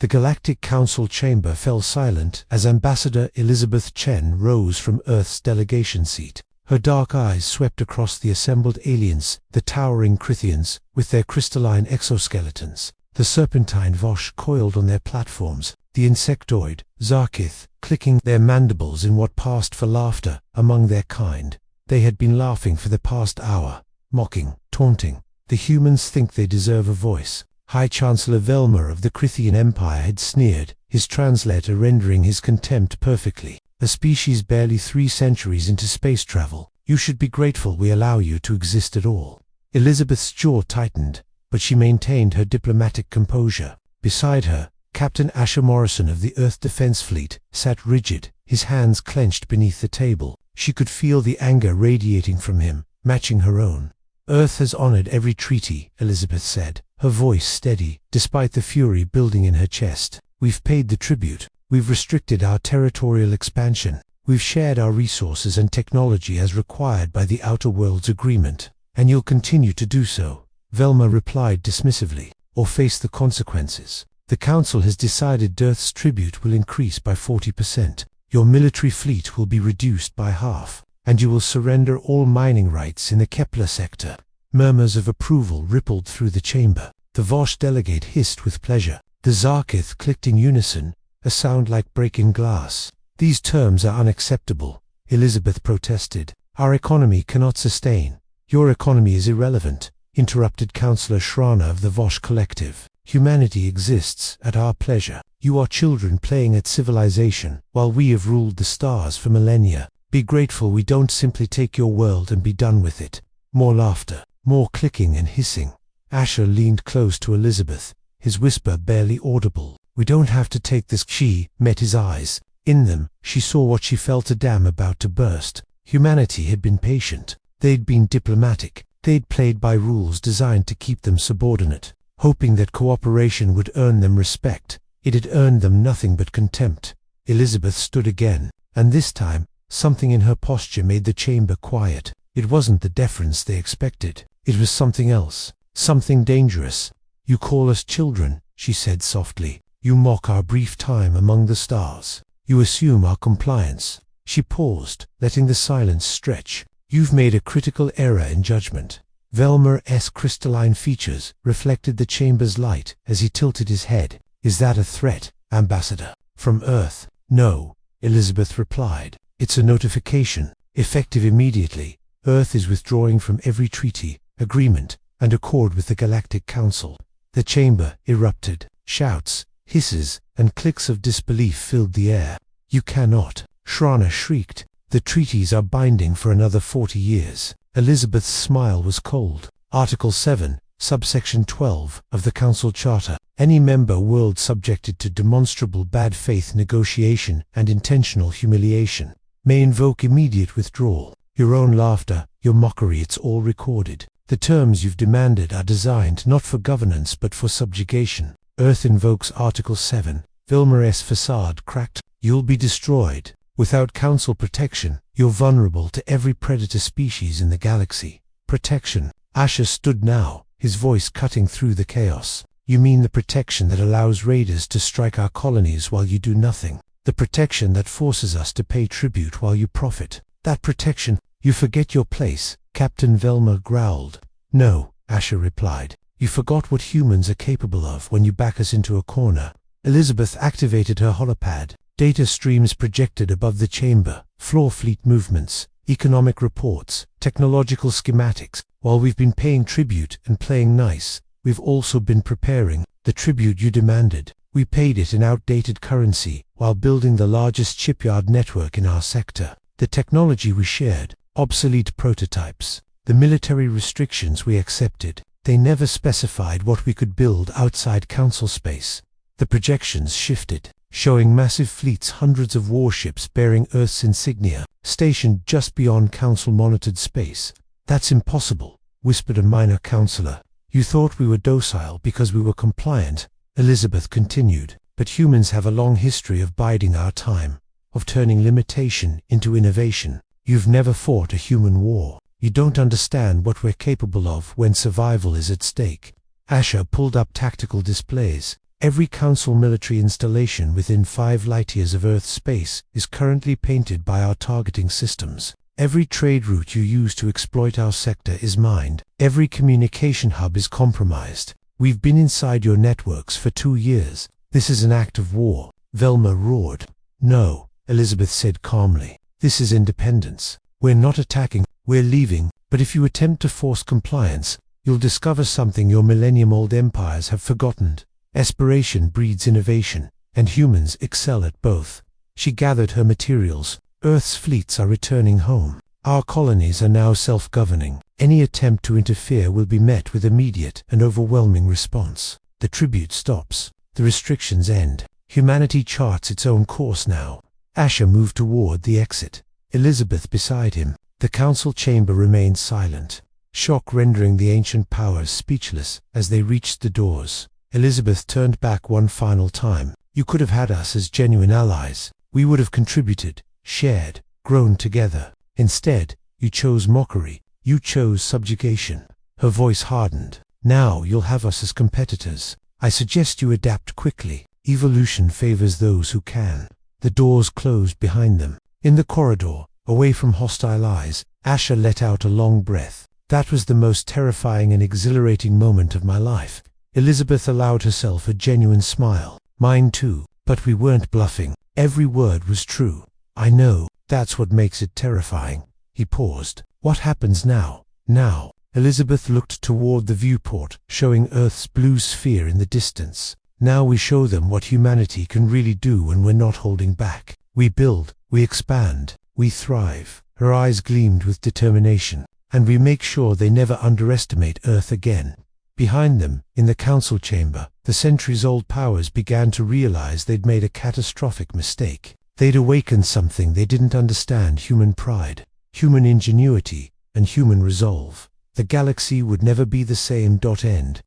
The Galactic Council chamber fell silent as Ambassador Elizabeth Chen rose from Earth's delegation seat. Her dark eyes swept across the assembled aliens, the towering Crithians, with their crystalline exoskeletons, the serpentine Vosh coiled on their platforms, the insectoid Zarkith clicking their mandibles in what passed for laughter among their kind. They had been laughing for the past hour, mocking, taunting. The humans think they deserve a voice. High Chancellor Velmer of the Crithian Empire had sneered, his translator rendering his contempt perfectly. A species barely 3 centuries into space travel. You should be grateful we allow you to exist at all. Elizabeth's jaw tightened, but she maintained her diplomatic composure. Beside her, Captain Asher Morrison of the Earth Defense Fleet sat rigid, his hands clenched beneath the table. She could feel the anger radiating from him, matching her own. Earth has honored every treaty, Elizabeth said, her voice steady, despite the fury building in her chest. We've paid the tribute. We've restricted our territorial expansion. We've shared our resources and technology as required by the Outer Worlds Agreement. And you'll continue to do so, Velma replied dismissively, or face the consequences. The Council has decided Earth's tribute will increase by 40%. Your military fleet will be reduced by half. And you will surrender all mining rights in the Kepler sector. Murmurs of approval rippled through the chamber. The Vosh delegate hissed with pleasure. The Zarkith clicked in unison, a sound like breaking glass. These terms are unacceptable, Elizabeth protested. Our economy cannot sustain. Your economy is irrelevant, interrupted Councillor Shrana of the Vosh Collective. Humanity exists at our pleasure. You are children playing at civilization, while we have ruled the stars for millennia. Be grateful we don't simply take your world and be done with it. More laughter, more clicking and hissing. Asher leaned close to Elizabeth, his whisper barely audible. We don't have to take this. She met his eyes. In them, she saw what she felt a dam about to burst. Humanity had been patient. They'd been diplomatic. They'd played by rules designed to keep them subordinate, hoping that cooperation would earn them respect. It had earned them nothing but contempt. Elizabeth stood again, and this time, something in her posture made the chamber quiet. It wasn't the deference they expected. It was something else, something dangerous. You call us children, she said softly. You mock our brief time among the stars. You assume our compliance. She paused, letting the silence stretch. You've made a critical error in judgment. Velmer's crystalline features reflected the chamber's light as he tilted his head. Is that a threat, Ambassador? From Earth? No, Elizabeth replied. It's a notification, effective immediately. Earth is withdrawing from every treaty, agreement, and accord with the Galactic Council. The chamber erupted. Shouts, hisses, and clicks of disbelief filled the air. You cannot, Shrana shrieked. The treaties are binding for another 40 years. Elizabeth's smile was cold. Article 7, subsection 12 of the Council Charter. Any member world subjected to demonstrable bad faith negotiation and intentional humiliation may invoke immediate withdrawal. Your own laughter, your mockery, it's all recorded. The terms you've demanded are designed not for governance but for subjugation. Earth invokes Article 7. Vilmer's facade cracked. You'll be destroyed. Without Council protection, you're vulnerable to every predator species in the galaxy. Protection. Asher stood now, his voice cutting through the chaos. You mean the protection that allows raiders to strike our colonies while you do nothing? The protection that forces us to pay tribute while you profit? That protection? You forget your place, Captain Velmer growled. No, Asher replied. You forgot what humans are capable of when you back us into a corner. Elizabeth activated her holopad. Data streams projected above the chamber, floor fleet movements, economic reports, technological schematics. While we've been paying tribute and playing nice, we've also been preparing the tribute you demanded. We paid it in outdated currency while building the largest shipyard network in our sector. The technology we shared, obsolete prototypes, the military restrictions we accepted. They never specified what we could build outside Council space. The projections shifted, showing massive fleets, hundreds of warships bearing Earth's insignia, stationed just beyond Council-monitored space. That's impossible, whispered a minor councillor. You thought we were docile because we were compliant, Elizabeth continued, but humans have a long history of biding our time, of turning limitation into innovation. You've never fought a human war. You don't understand what we're capable of when survival is at stake. Asher pulled up tactical displays, Every Council military installation within 5 light-years of Earth's space is currently painted by our targeting systems. Every trade route you use to exploit our sector is mined. Every communication hub is compromised. We've been inside your networks for 2 years. This is an act of war. Velma roared. No, Elizabeth said calmly. This is independence. We're not attacking, we're leaving, but if you attempt to force compliance, you'll discover something your millennium-old empires have forgotten. Aspiration breeds innovation, and humans excel at both. She gathered her materials. Earth's fleets are returning home. Our colonies are now self-governing. Any attempt to interfere will be met with immediate and overwhelming response. The tribute stops. The restrictions end. Humanity charts its own course now. Asher moved toward the exit. Elizabeth beside him. The council chamber remained silent, shock rendering the ancient powers speechless as they reached the doors. Elizabeth turned back one final time. You could have had us as genuine allies. We would have contributed, shared, grown together. Instead, you chose mockery. You chose subjugation. Her voice hardened. Now you'll have us as competitors. I suggest you adapt quickly. Evolution favors those who can. The doors closed behind them. In the corridor, away from hostile eyes, Asher let out a long breath. That was the most terrifying and exhilarating moment of my life. Elizabeth allowed herself a genuine smile. Mine too, but we weren't bluffing. Every word was true. I know, that's what makes it terrifying. He paused. What happens now? Now. Elizabeth looked toward the viewport, showing Earth's blue sphere in the distance. Now we show them what humanity can really do when we're not holding back. We build, we expand, we thrive. Her eyes gleamed with determination. And we make sure they never underestimate Earth again. Behind them, in the council chamber, the centuries-old powers began to realize they'd made a catastrophic mistake. They'd awakened something they didn't understand: human pride, human ingenuity, and human resolve. The galaxy would never be the same. End.